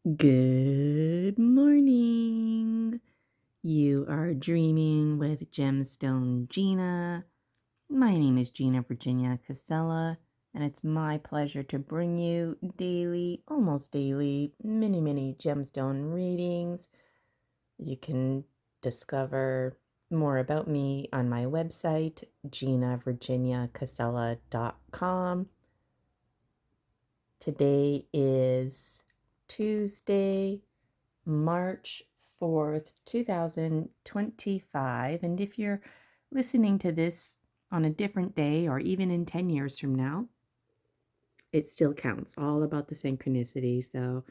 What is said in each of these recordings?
Good morning. You are dreaming with Gemstone Gina. My name is Gina Virginia Casella, and it's my pleasure to bring you daily, almost daily, mini gemstone readings. You can discover more about me on my website, ginavirginiacasella.com. Today is Tuesday, March 4th, 2025. And if you're listening to this on a different day or even in 10 years from now, it still counts. All about the synchronicity. So,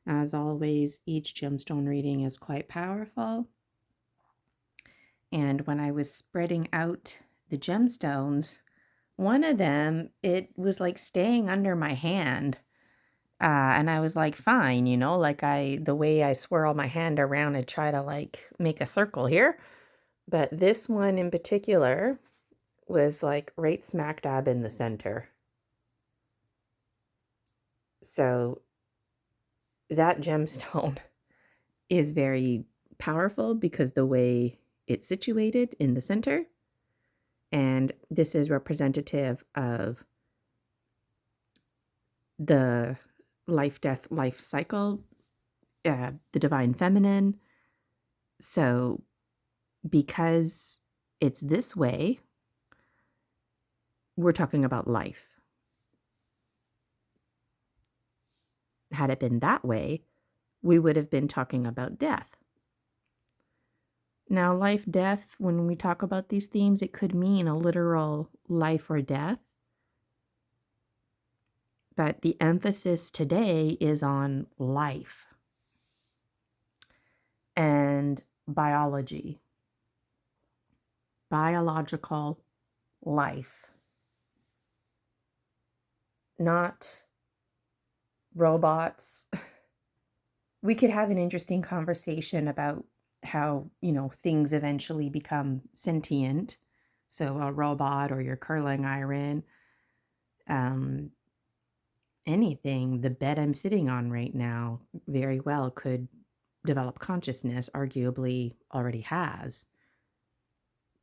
as always, each gemstone reading is quite powerful. And when I was spreading out the gemstones, one of them, it was like staying under my hand. And I was like, fine, the way I swirl my hand around and try to like make a circle here. But this one in particular was like right smack dab in the center. So that gemstone is very powerful because the way it's situated in the center. And this is representative of the life, death, life cycle, the divine feminine. So because it's this way, we're talking about life. Had it been that way, we would have been talking about death. Now, life, death, when we talk about these themes, it could mean a literal life or death. But the emphasis today is on life and biology, biological life, not robots. We could have an interesting conversation about how, things eventually become sentient. So a robot or your curling iron, anything, the bed I'm sitting on right now very well could develop consciousness, arguably already has.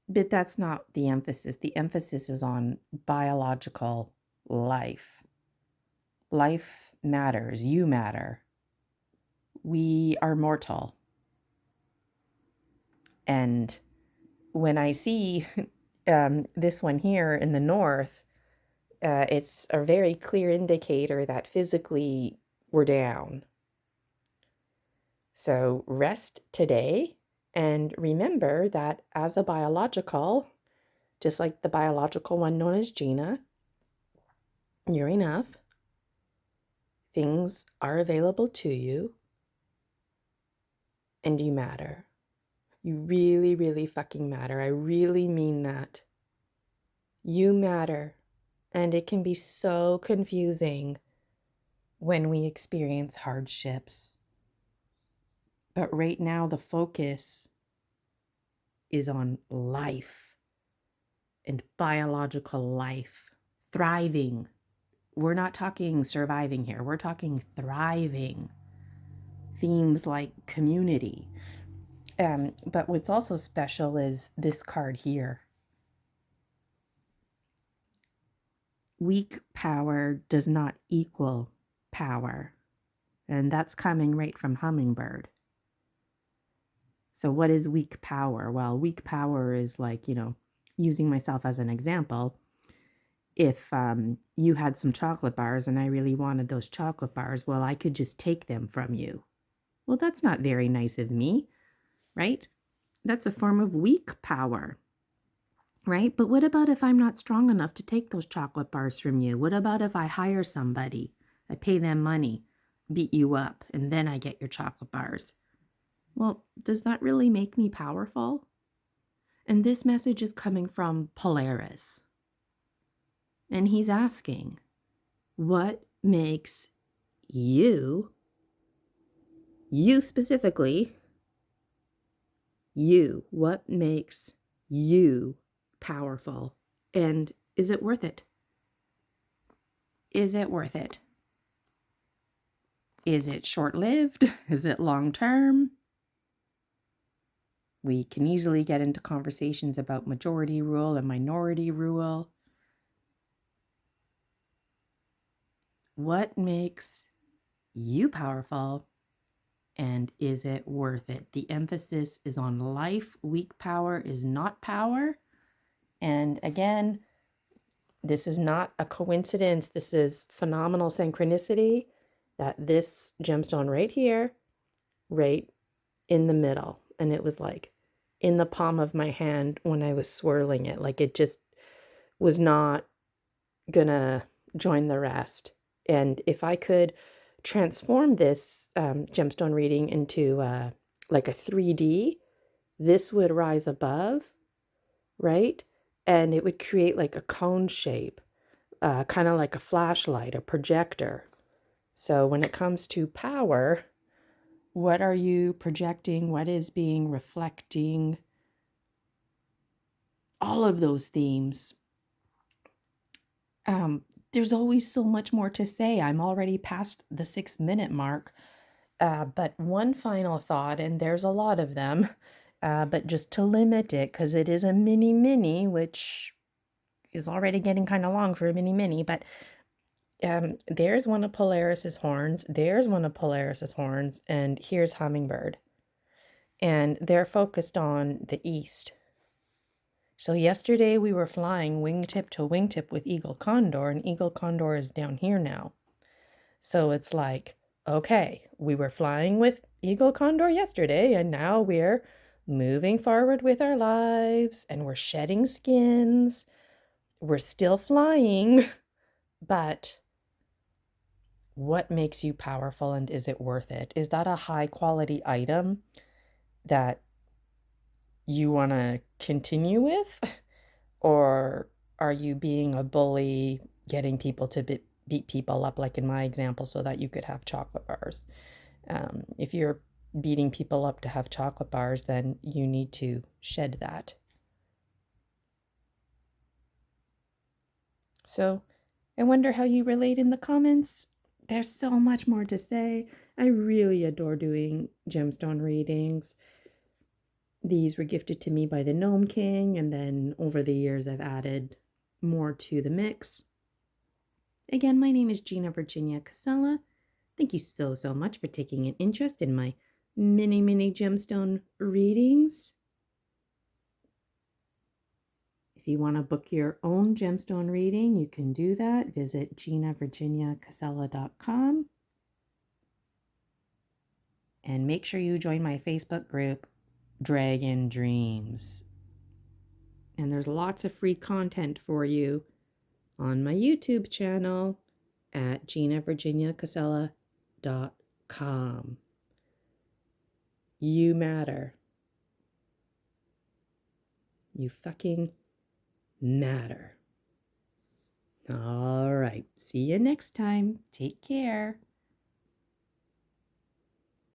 But that's not the emphasis. The emphasis is on biological life. Life matters. You matter. We are mortal. And when I see this one here in the north, it's a very clear indicator that physically we're down. So rest today and remember that as a biological, just like the biological one known as Gina, you're enough. Things are available to you and you matter. You really, really fucking matter. I really mean that. You matter. And it can be so confusing when we experience hardships. But right now, the focus is on life and biological life, thriving. We're not talking surviving here. We're talking thriving. Themes like community. But what's also special is this card here. Weak power does not equal power. And that's coming right from Hummingbird. So what is weak power? Well, weak power is like, using myself as an example. If you had some chocolate bars and I really wanted those chocolate bars, well, I could just take them from you. Well, that's not very nice of me, right? That's a form of weak power, right? But what about if I'm not strong enough to take those chocolate bars from you? What about if I hire somebody, I pay them money, beat you up, and then I get your chocolate bars? Well, does that really make me powerful? And this message is coming from Polaris. And he's asking, what makes you specifically, what makes you powerful? And is it worth it? Is it worth it? Is it short-lived? Is it long-term? We can easily get into conversations about majority rule and minority rule. What makes you powerful, and is it worth it? The emphasis is on life. Weak power is not power. And again, this is not a coincidence. This is phenomenal synchronicity that this gemstone right here, right in the middle, and it was like in the palm of my hand when I was swirling it. Like it just was not gonna join the rest. And if I could transform this gemstone reading into like a 3D, this would rise above, right? And it would create like a cone shape, kind of like a flashlight, a projector. So when it comes to power, what are you projecting? What is being reflecting? All of those themes. There's always so much more to say. I'm already past the 6-minute mark. But one final thought, and there's a lot of them, but just to limit it, because it is a mini, which is already getting kind of long for a mini, but there's one of Polaris's horns, there's one of Polaris's horns, and here's Hummingbird. And they're focused on the east. So yesterday we were flying wingtip to wingtip with Eagle Condor, and Eagle Condor is down here now. So it's like, okay, we were flying with Eagle Condor yesterday, and now we're moving forward with our lives, and we're shedding skins. We're still flying, but what makes you powerful, and is it worth it? Is that a high quality item that you want to continue with? Or are you being a bully, getting people to beat people up, like in my example, so that you could have chocolate bars? If you're beating people up to have chocolate bars, then you need to shed that. So I wonder how you relate in the comments. There's so much more to say. I really adore doing gemstone readings. These were gifted to me by the Gnome King, and then over the years I've added more to the mix. Again, my name is Gina Virginia Casella. Thank you so much for taking an interest in my mini gemstone readings. If you want to book your own gemstone reading, you can do that. Visit ginavirginiacasella.com. And make sure you join my Facebook group, Dragon Dreams. And there's lots of free content for you on my YouTube channel at ginavirginiacasella.com. You matter. You fucking matter. All right. See you next time. Take care.